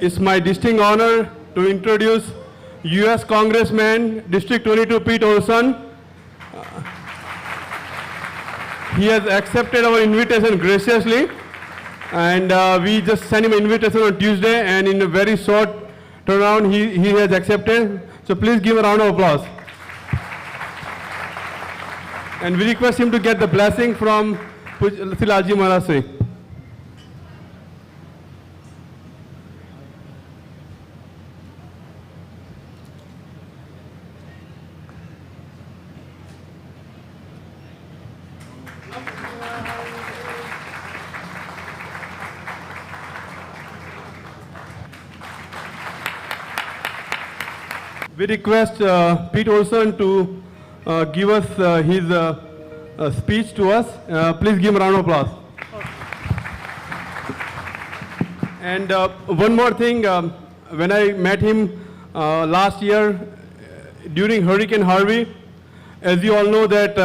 It's my distinct honor to introduce U.S. Congressman, District 22, Pete Olson. He has accepted our invitation graciously, and we just sent him an invitation on Tuesday, and in a very short turnaround, he has accepted. So please give a round of applause. And we request him to get the blessing from Silaji Maharaj. We request Pete Olson to give us his speech to us. Please give him a round of applause. And one more thing, when I met him last year during Hurricane Harvey, as you all know that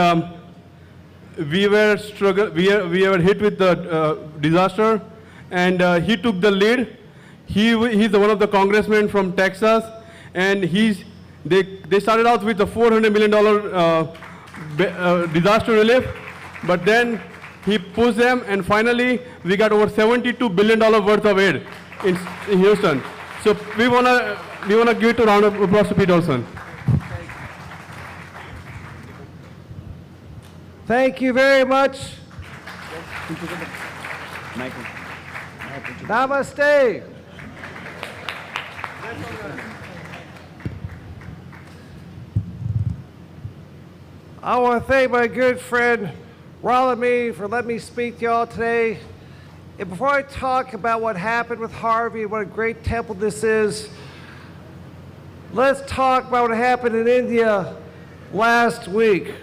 we were hit with the disaster, and he took the lead. He's one of the congressmen from Texas, and they started out with a $400 million disaster relief, but then he pushed them, and finally we got over $72 billion worth of aid in Houston. So we wanna give it a round of applause to Pete Olson. Thank you very much. Namaste. I want to thank my good friend Ralami for letting me speak to y'all today. And before I talk about what happened with Harvey and what a great temple this is, let's talk about what happened in India last week.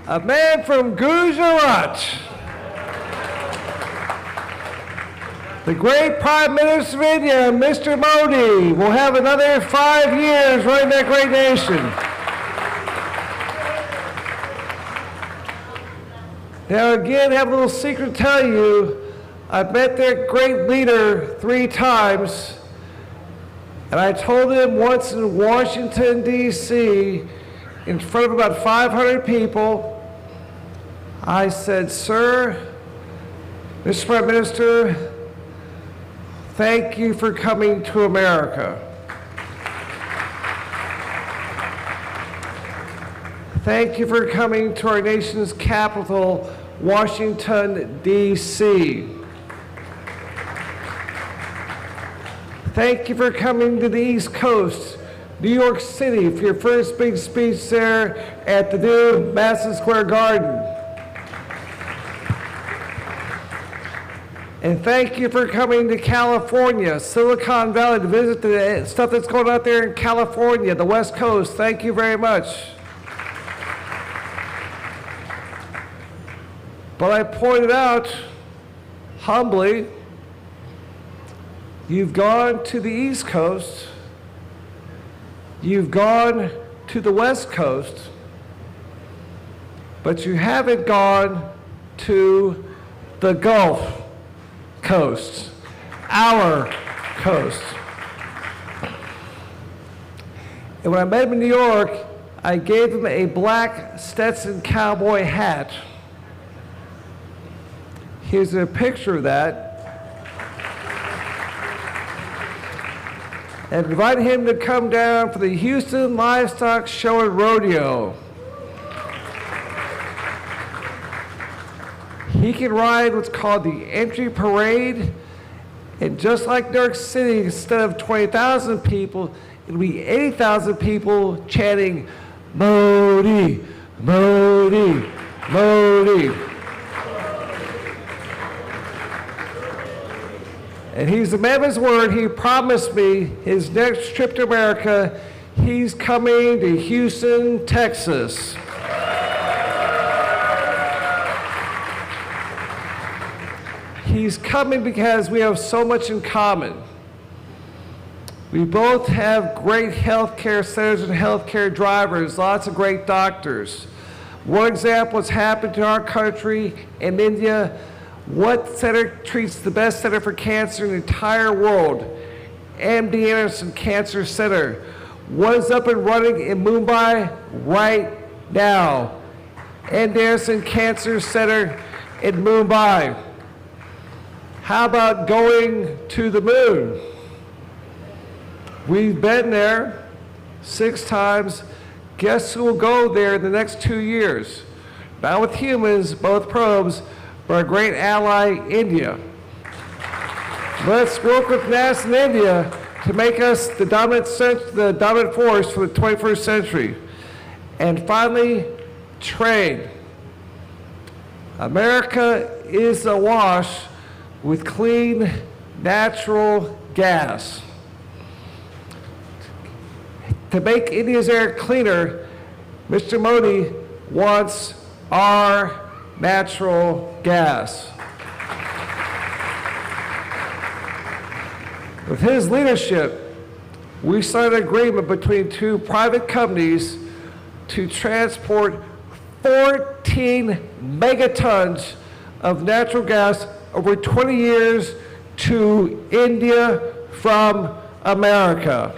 A man from Gujarat, the great Prime Minister of India, Mr. Modi, will have another 5 years running that great nation. Now again, I have a little secret to tell you. I've met their great leader 3 times, and I told him once in Washington, D.C., in front of about 500 people, I said, "Sir, Mr. Prime Minister, thank you for coming to America. Thank you for coming to our nation's capital, Washington, D.C. Thank you for coming to the East Coast, New York City, for your first big speech there at the new Madison Square Garden. And thank you for coming to California, Silicon Valley, to visit the stuff that's going on out there in California, the West Coast. Thank you very much." But I pointed out humbly, you've gone to the East Coast, you've gone to the West Coast, but you haven't gone to the Gulf Coast, our coast. And when I met him in New York, I gave him a black Stetson cowboy hat. Here's a picture of that. And invited him to come down for the Houston Livestock Show and Rodeo. He can ride what's called the entry parade, and just like New York City, instead of 20,000 people, it'll be 80,000 people chanting, "Modi, Modi, Modi." And he's a man of his word. He promised me his next trip to America, he's coming to Houston, Texas. He's coming because we have so much in common. We both have great healthcare centers and healthcare drivers, lots of great doctors. One example has happened to our country in India. What center treats the best center for cancer in the entire world? MD Anderson Cancer Center. One is up and running in Mumbai right now. MD Anderson Cancer Center in Mumbai. How about going to the moon? We've been there 6 times. Guess who will go there in the next 2 years? Not with humans, both probes, but our great ally, India. Let's work with NASA and India to make us the dominant force for the 21st century. And finally, trade. America is awash with clean, natural gas. To make India's air cleaner, Mr. Modi wants our natural gas. With his leadership, we signed an agreement between 2 private companies to transport 14 megatons of natural gas over 20 years to India from America.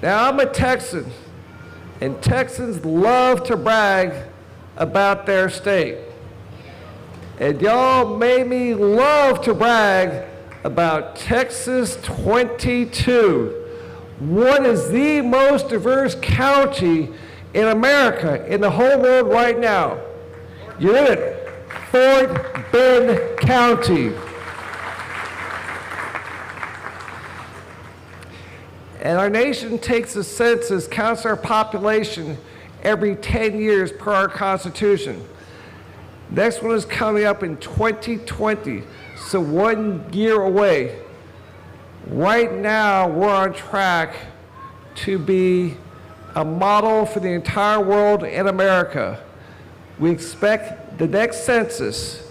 Now, I'm a Texan, and Texans love to brag about their state. And y'all made me love to brag about Texas 22. What is the most diverse county in America, in the whole world right now? You're in it, Fort Bend County. And our nation takes a census, counts our population every 10 years per our Constitution. Next one is coming up in 2020, so 1 year away. Right now, we're on track to be a model for the entire world and America. We expect the next census,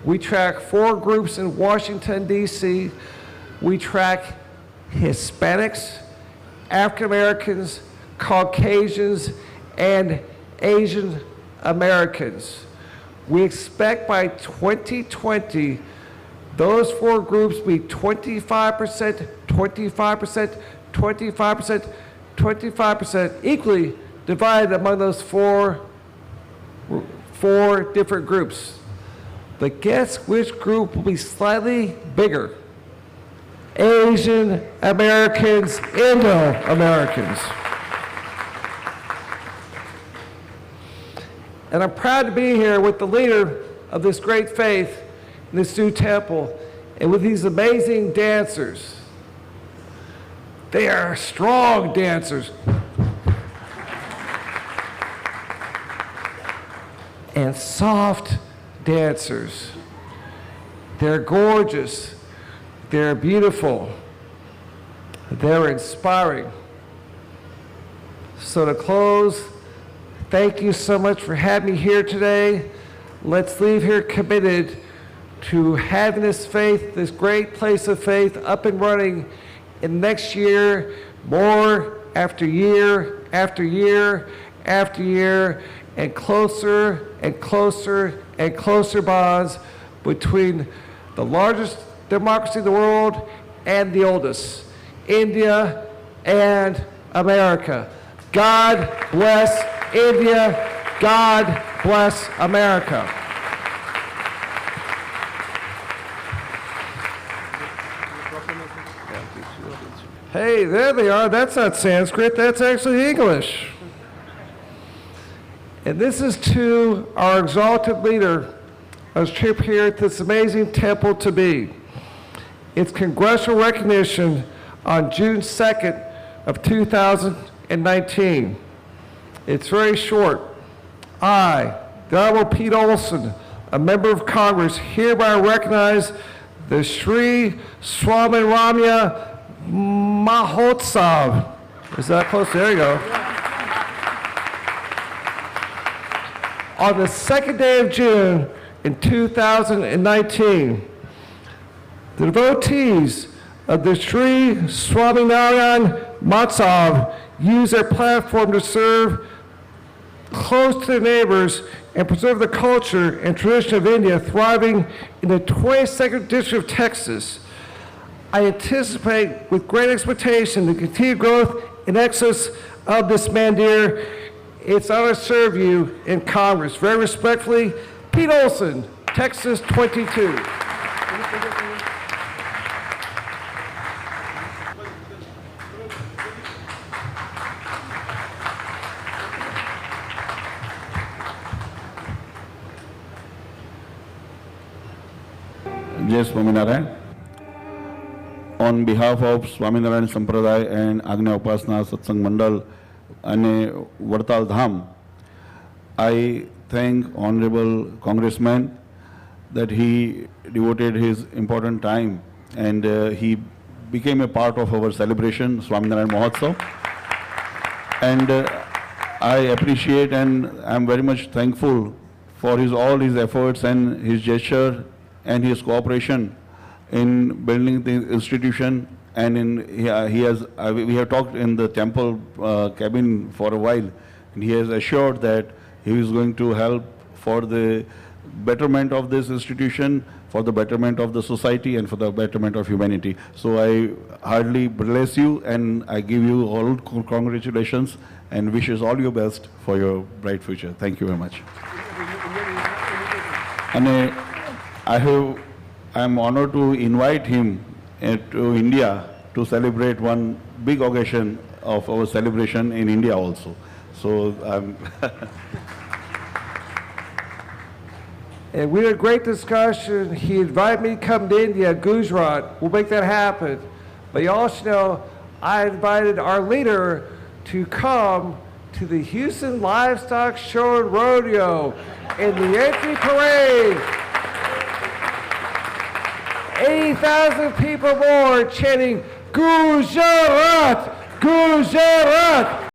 we track 4 groups in Washington, D.C. We track Hispanics, African Americans, Caucasians, and Asian Americans. We expect by 2020, those 4 groups be 25%, 25%, 25%, 25%, equally divided among those four different groups. But guess which group will be slightly bigger? Asian Americans, Indo-Americans. And I'm proud to be here with the leader of this great faith in this new temple and with these amazing dancers. They are strong dancers. And soft dancers. They're gorgeous. They're beautiful. They're inspiring. So to close, thank you so much for having me here today. Let's leave here committed to having this faith, this great place of faith, up and running in next year, more after year after year after year, and closer and closer and closer bonds between the largest democracy in the world and the oldest, India and America. God bless India. God bless America. Hey, there they are. That's not Sanskrit. That's actually English. And this is to our exalted leader on his trip here at this amazing temple to be. It's congressional recognition on June 2nd of 2019. It's very short. I, the Honorable Pete Olson, a member of Congress, hereby recognize the Shree SWAMINARAYAN Mahotsav. Is that close? There you go. On the 2nd day of June in 2019, The devotees of the Sri Swaminarayan Mahotsav use their platform to serve close to their neighbors and preserve the culture and tradition of India, thriving in the 22nd District of Texas. I anticipate with great expectation the continued growth and excess of this mandir. It's an honor to serve you in Congress. Very respectfully, Pete Olson, Texas 22. Jai Swaminarayan. On behalf of Swaminarayan Sampradaya and Agnya Upasana Satsang Mandal and Vadtal Dham, I thank Honorable Congressman that he devoted his important time and he became a part of our celebration, Swaminarayan Mahotsav. And I appreciate and I'm very much thankful for all his efforts and his gesture and his cooperation in building the institution. And we have talked in the temple cabin for a while, and he has assured that he is going to help for the betterment of this institution, for the betterment of the society, and for the betterment of humanity. So I heartily bless you, and I give you all congratulations and wishes all your best for your bright future. Thank you very much. And I am honored to invite him to India to celebrate one big occasion of our celebration in India also. So And we had a great discussion. He invited me to come to India, Gujarat. We'll make that happen. But you also know, I invited our leader to come to the Houston Livestock Show and Rodeo in the entry parade. 80,000 people more chanting, Gujarat, Gujarat.